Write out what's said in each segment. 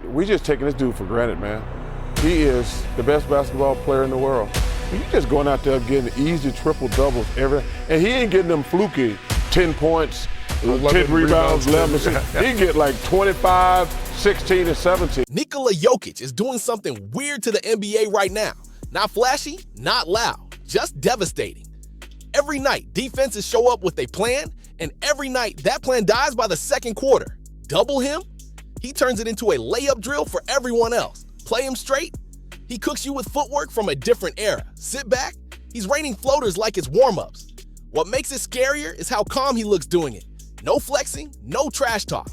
We just taking this dude for granted, man. He is the best basketball player in the world. He's just going out there getting easy triple doubles and he ain't getting them fluky 10 points, 10 rebounds, 11 assists. He get like 25, 16, and 17. Nikola Jokic is doing something weird to the NBA right now. Not flashy, not loud, just devastating. Every night, defenses show up with a plan, and every night, that plan dies by the second quarter. Double him? He turns it into a layup drill for everyone else. Play him straight? He cooks you with footwork from a different era. Sit back? He's raining floaters like it's warm-ups. What makes it scarier is how calm he looks doing it. No flexing, no trash talk.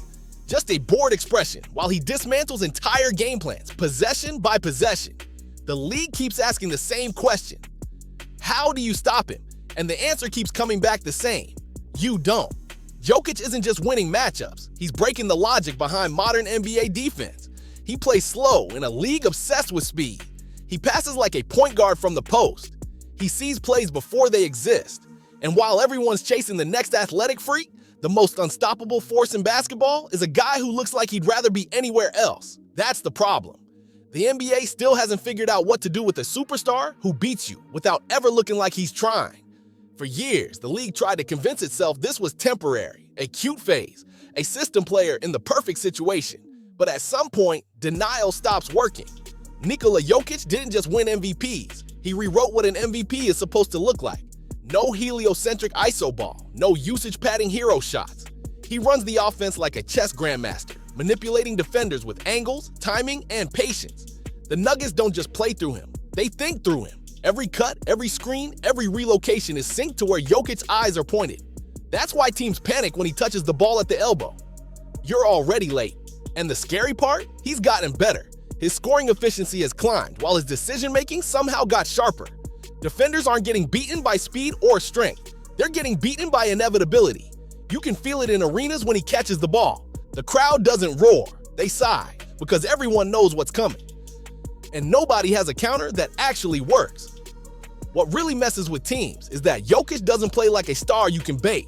Just a bored expression while he dismantles entire game plans, possession by possession. The league keeps asking the same question. How do you stop him? And the answer keeps coming back the same. You don't. Jokic isn't just winning matchups. He's breaking the logic behind modern NBA defense. He plays slow in a league obsessed with speed. He passes like a point guard from the post. He sees plays before they exist. And while everyone's chasing the next athletic freak, the most unstoppable force in basketball is a guy who looks like he'd rather be anywhere else. That's the problem. The NBA still hasn't figured out what to do with a superstar who beats you without ever looking like he's trying. For years, the league tried to convince itself this was temporary, a cute phase, a system player in the perfect situation. But at some point, denial stops working. Nikola Jokic didn't just win MVPs. He rewrote what an MVP is supposed to look like. No heliocentric iso ball, no usage padding hero shots. He runs the offense like a chess grandmaster, manipulating defenders with angles, timing, and patience. The Nuggets don't just play through him, they think through him. Every cut, every screen, every relocation is synced to where Jokic's eyes are pointed. That's why teams panic when he touches the ball at the elbow. You're already late. And the scary part? He's gotten better. His scoring efficiency has climbed, while his decision-making somehow got sharper. Defenders aren't getting beaten by speed or strength. They're getting beaten by inevitability. You can feel it in arenas when he catches the ball. The crowd doesn't roar, they sigh, because everyone knows what's coming. And nobody has a counter that actually works. What really messes with teams is that Jokic doesn't play like a star you can bait.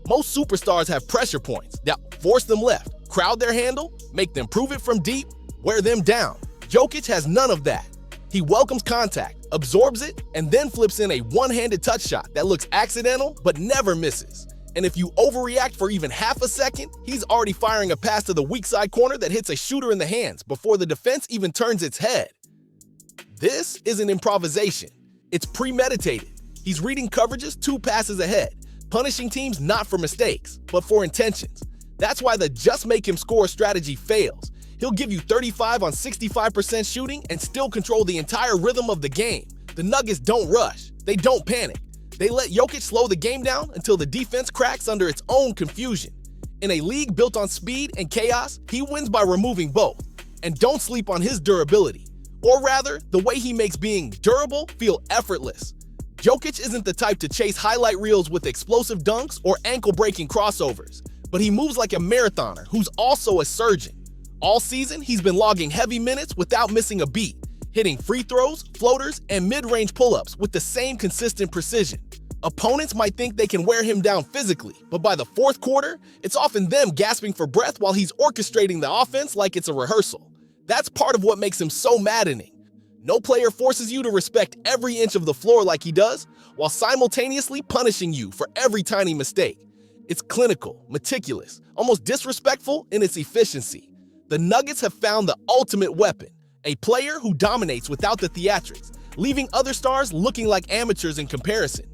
Most superstars have pressure points that force them left, crowd their handle, make them prove it from deep, wear them down. Jokic has none of that. He welcomes contact, absorbs it, and then flips in a one-handed touch shot that looks accidental but never misses. And if you overreact for even half a second, he's already firing a pass to the weak side corner that hits a shooter in the hands before the defense even turns its head. This isn't improvisation. It's premeditated. He's reading coverages 2 passes ahead, punishing teams not for mistakes, but for intentions. That's why the just make him score strategy fails. He'll give you 35 on 65% shooting and still control the entire rhythm of the game. The Nuggets don't rush. They don't panic. They let Jokic slow the game down until the defense cracks under its own confusion. In a league built on speed and chaos, he wins by removing both. And don't sleep on his durability. Or rather, the way he makes being durable feel effortless. Jokic isn't the type to chase highlight reels with explosive dunks or ankle-breaking crossovers, but he moves like a marathoner who's also a surgeon. All season, he's been logging heavy minutes without missing a beat, hitting free throws, floaters, and mid-range pull-ups with the same consistent precision. Opponents might think they can wear him down physically, but by the fourth quarter, it's often them gasping for breath while he's orchestrating the offense like it's a rehearsal. That's part of what makes him so maddening. No player forces you to respect every inch of the floor like he does, while simultaneously punishing you for every tiny mistake. It's clinical, meticulous, almost disrespectful in its efficiency. The Nuggets have found the ultimate weapon, a player who dominates without the theatrics, leaving other stars looking like amateurs in comparison.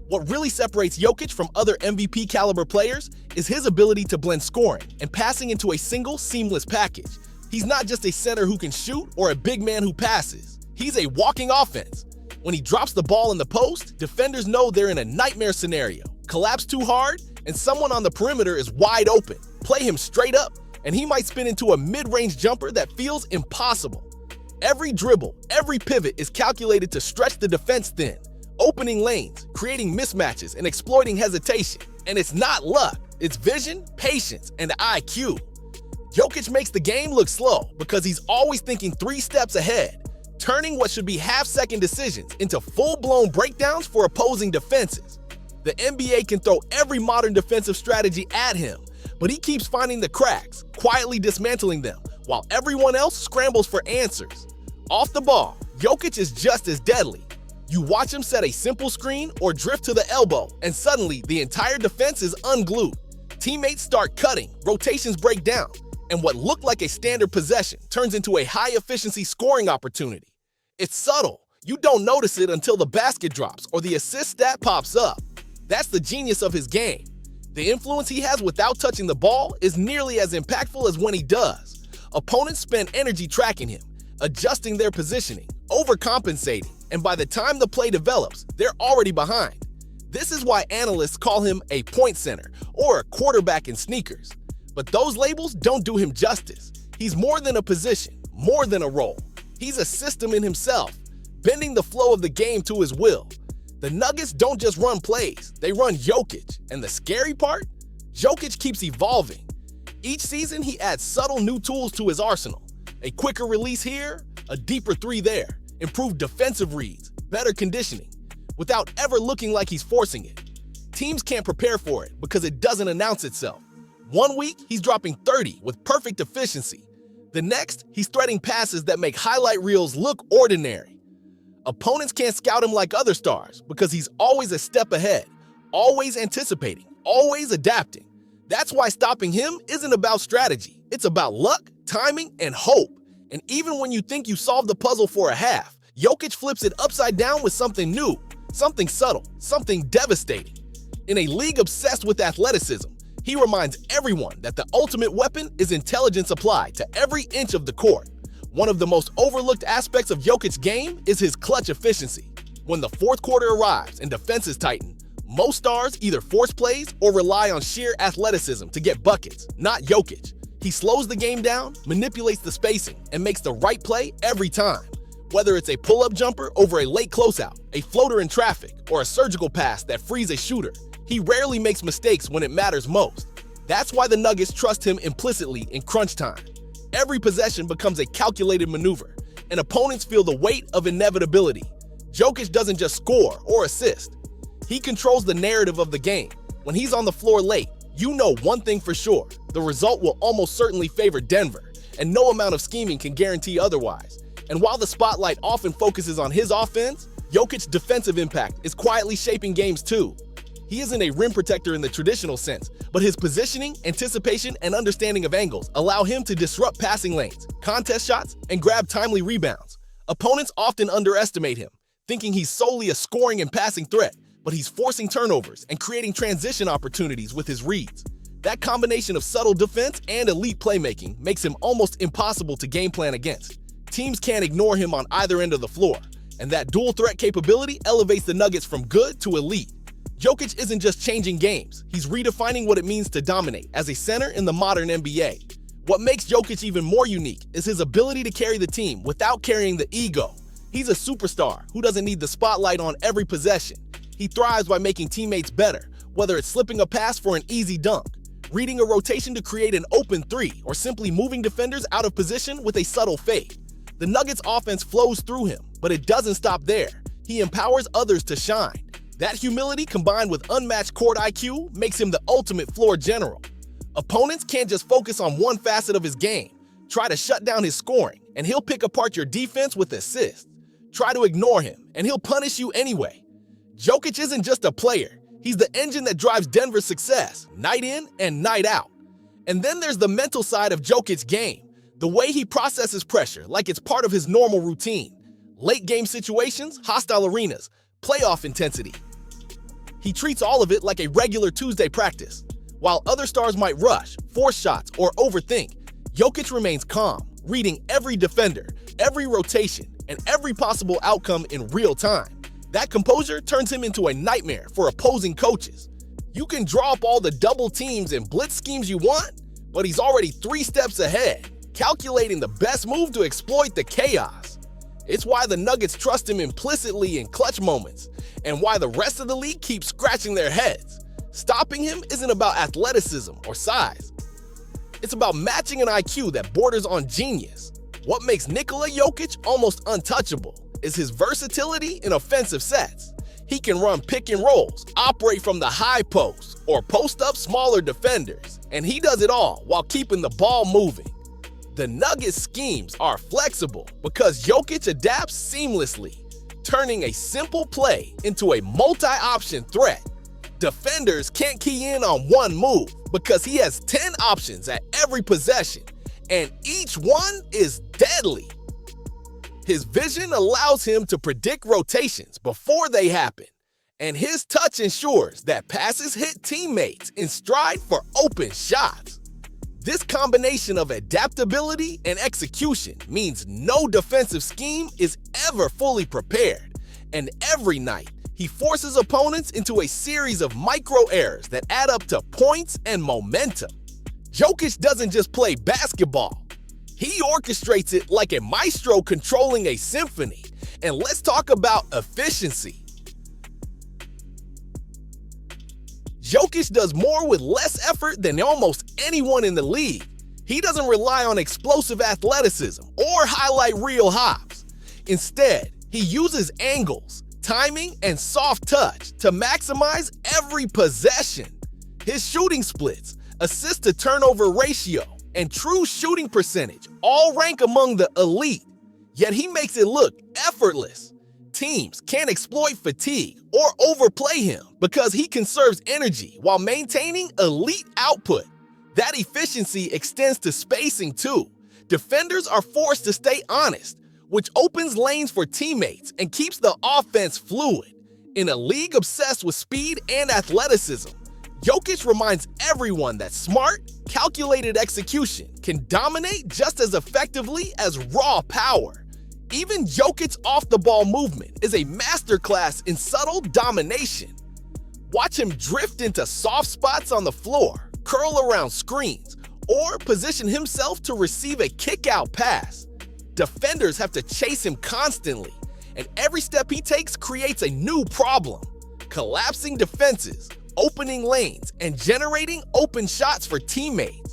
What really separates Jokic from other MVP caliber players is his ability to blend scoring and passing into a single seamless package. He's not just a center who can shoot or a big man who passes. He's a walking offense. When he drops the ball in the post, defenders know they're in a nightmare scenario. Collapse too hard, and someone on the perimeter is wide open. Play him straight up, and he might spin into a mid-range jumper that feels impossible. Every dribble, every pivot is calculated to stretch the defense thin, opening lanes, creating mismatches, and exploiting hesitation. And it's not luck, it's vision, patience, and IQ. Jokic makes the game look slow because he's always thinking 3 steps ahead, turning what should be half-second decisions into full-blown breakdowns for opposing defenses. The NBA can throw every modern defensive strategy at him, but he keeps finding the cracks, quietly dismantling them, while everyone else scrambles for answers. Off the ball, Jokic is just as deadly. You watch him set a simple screen or drift to the elbow, and suddenly the entire defense is unglued. Teammates start cutting, rotations break down, and what looked like a standard possession turns into a high-efficiency scoring opportunity. It's subtle. You don't notice it until the basket drops or the assist stat pops up. That's the genius of his game. The influence he has without touching the ball is nearly as impactful as when he does. Opponents spend energy tracking him, adjusting their positioning, overcompensating, and by the time the play develops, they're already behind. This is why analysts call him a point center or a quarterback in sneakers. But those labels don't do him justice. He's more than a position, more than a role. He's a system in himself, bending the flow of the game to his will. The Nuggets don't just run plays, they run Jokic. And the scary part? Jokic keeps evolving. Each season, he adds subtle new tools to his arsenal. A quicker release here, a deeper three there, improved defensive reads, better conditioning, without ever looking like he's forcing it. Teams can't prepare for it because it doesn't announce itself. One week, he's dropping 30 with perfect efficiency. The next, he's threading passes that make highlight reels look ordinary. Opponents can't scout him like other stars because he's always a step ahead, always anticipating, always adapting. That's why stopping him isn't about strategy. It's about luck, timing, and hope. And even when you think you solved the puzzle for a half, Jokic flips it upside down with something new, something subtle, something devastating. In a league obsessed with athleticism, he reminds everyone that the ultimate weapon is intelligence applied to every inch of the court. One of the most overlooked aspects of Jokic's game is his clutch efficiency. When the fourth quarter arrives and defenses tighten, most stars either force plays or rely on sheer athleticism to get buckets, not Jokic. He slows the game down, manipulates the spacing, and makes the right play every time. Whether it's a pull-up jumper over a late closeout, a floater in traffic, or a surgical pass that frees a shooter, he rarely makes mistakes when it matters most. That's why the Nuggets trust him implicitly in crunch time. Every possession becomes a calculated maneuver, and opponents feel the weight of inevitability. Jokic doesn't just score or assist. He controls the narrative of the game. When he's on the floor late, you know one thing for sure: the result will almost certainly favor Denver, and no amount of scheming can guarantee otherwise. And while the spotlight often focuses on his offense, Jokic's defensive impact is quietly shaping games too. He isn't a rim protector in the traditional sense, but his positioning, anticipation, and understanding of angles allow him to disrupt passing lanes, contest shots, and grab timely rebounds. Opponents often underestimate him, thinking he's solely a scoring and passing threat, but he's forcing turnovers and creating transition opportunities with his reads. That combination of subtle defense and elite playmaking makes him almost impossible to game plan against. Teams can't ignore him on either end of the floor, and that dual threat capability elevates the Nuggets from good to elite. Jokic isn't just changing games, he's redefining what it means to dominate as a center in the modern NBA. What makes Jokic even more unique is his ability to carry the team without carrying the ego. He's a superstar who doesn't need the spotlight on every possession. He thrives by making teammates better, whether it's slipping a pass for an easy dunk, reading a rotation to create an open three, or simply moving defenders out of position with a subtle fade. The Nuggets' offense flows through him, but it doesn't stop there. He empowers others to shine. That humility combined with unmatched court IQ makes him the ultimate floor general. Opponents can't just focus on one facet of his game. Try to shut down his scoring, and he'll pick apart your defense with assists. Try to ignore him, and he'll punish you anyway. Jokic isn't just a player. He's the engine that drives Denver's success, night in and night out. And then there's the mental side of Jokic's game. The way he processes pressure like it's part of his normal routine. Late game situations, hostile arenas, playoff intensity. He treats all of it like a regular Tuesday practice. While other stars might rush, force shots, or overthink, Jokic remains calm, reading every defender, every rotation, and every possible outcome in real time. That composure turns him into a nightmare for opposing coaches. You can draw up all the double teams and blitz schemes you want, but he's already 3 steps ahead, calculating the best move to exploit the chaos. It's why the Nuggets trust him implicitly in clutch moments, and why the rest of the league keeps scratching their heads. Stopping him isn't about athleticism or size. It's about matching an IQ that borders on genius. What makes Nikola Jokic almost untouchable is his versatility in offensive sets. He can run pick and rolls, operate from the high post, or post up smaller defenders, and he does it all while keeping the ball moving. The Nuggets' schemes are flexible because Jokic adapts seamlessly, turning a simple play into a multi-option threat. Defenders can't key in on one move because he has 10 options at every possession, and each one is deadly. His vision allows him to predict rotations before they happen, and his touch ensures that passes hit teammates in stride for open shots. This combination of adaptability and execution means no defensive scheme is ever fully prepared, and every night he forces opponents into a series of micro errors that add up to points and momentum. Jokic doesn't just play basketball. He orchestrates it like a maestro controlling a symphony. And let's talk about efficiency. Jokic does more with less effort than almost anyone in the league. He doesn't rely on explosive athleticism or highlight reel hops. Instead, he uses angles, timing, and soft touch to maximize every possession. His shooting splits, assist-to-turnover ratio, and true shooting percentage all rank among the elite, yet he makes it look effortless. Teams can't exploit fatigue or overplay him because he conserves energy while maintaining elite output. That efficiency extends to spacing too. Defenders are forced to stay honest, which opens lanes for teammates and keeps the offense fluid. In a league obsessed with speed and athleticism, Jokic reminds everyone that smart, calculated execution can dominate just as effectively as raw power. Even Jokic's off-the-ball movement is a masterclass in subtle domination. Watch him drift into soft spots on the floor, curl around screens, or position himself to receive a kick-out pass. Defenders have to chase him constantly, and every step he takes creates a new problem, collapsing defenses, opening lanes, and generating open shots for teammates.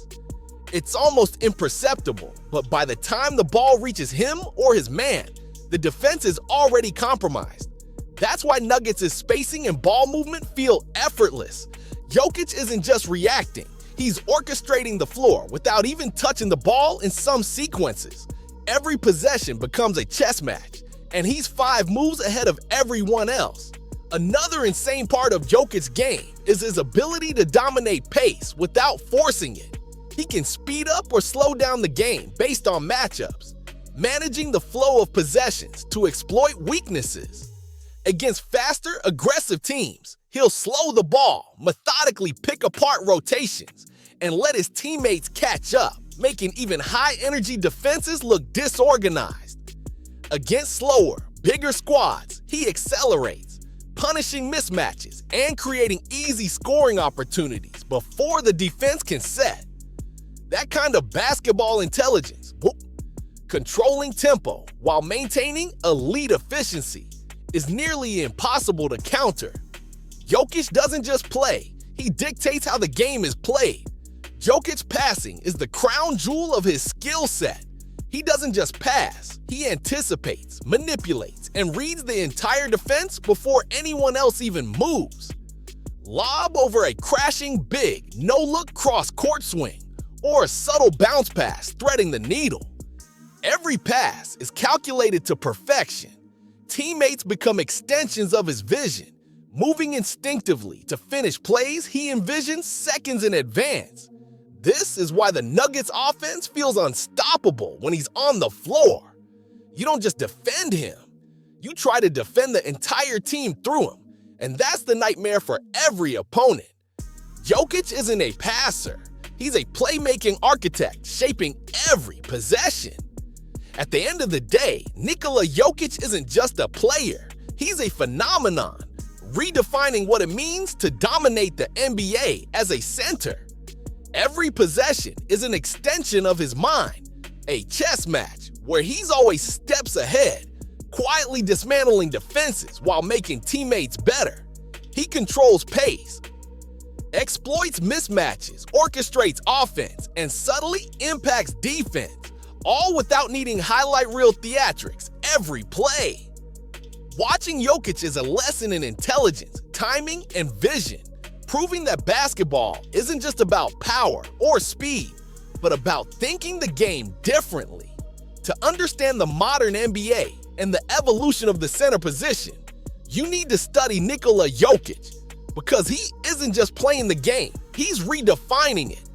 It's almost imperceptible, but by the time the ball reaches him or his man, the defense is already compromised. That's why Nuggets' spacing and ball movement feel effortless. Jokic isn't just reacting, he's orchestrating the floor without even touching the ball in some sequences. Every possession becomes a chess match, and he's 5 moves ahead of everyone else. Another insane part of Jokic's game is his ability to dominate pace without forcing it. He can speed up or slow down the game based on matchups, managing the flow of possessions to exploit weaknesses. Against faster, aggressive teams, he'll slow the ball, methodically pick apart rotations, and let his teammates catch up, making even high-energy defenses look disorganized. Against slower, bigger squads, he accelerates, punishing mismatches and creating easy scoring opportunities before the defense can set. That kind of basketball intelligence, controlling tempo while maintaining elite efficiency, is nearly impossible to counter. Jokic doesn't just play, he dictates how the game is played. Jokic's passing is the crown jewel of his skill set. He doesn't just pass, he anticipates, manipulates, and reads the entire defense before anyone else even moves. Lob over a crashing big, no-look cross-court swing, or a subtle bounce pass threading the needle. Every pass is calculated to perfection. Teammates become extensions of his vision, moving instinctively to finish plays he envisions seconds in advance. This is why the Nuggets offense feels unstoppable when he's on the floor. You don't just defend him, you try to defend the entire team through him, and that's the nightmare for every opponent. Jokic isn't a passer, he's a playmaking architect shaping every possession. At the end of the day, Nikola Jokic isn't just a player, he's a phenomenon, redefining what it means to dominate the NBA as a center. Every possession is an extension of his mind, a chess match where he's always steps ahead, quietly dismantling defenses while making teammates better. He controls pace, exploits mismatches, orchestrates offense, and subtly impacts defense, all without needing highlight reel theatrics every play. Watching Jokic is a lesson in intelligence, timing, and vision, proving that basketball isn't just about power or speed, but about thinking the game differently. To understand the modern NBA and the evolution of the center position, you need to study Nikola Jokic, because he isn't just playing the game, he's redefining it.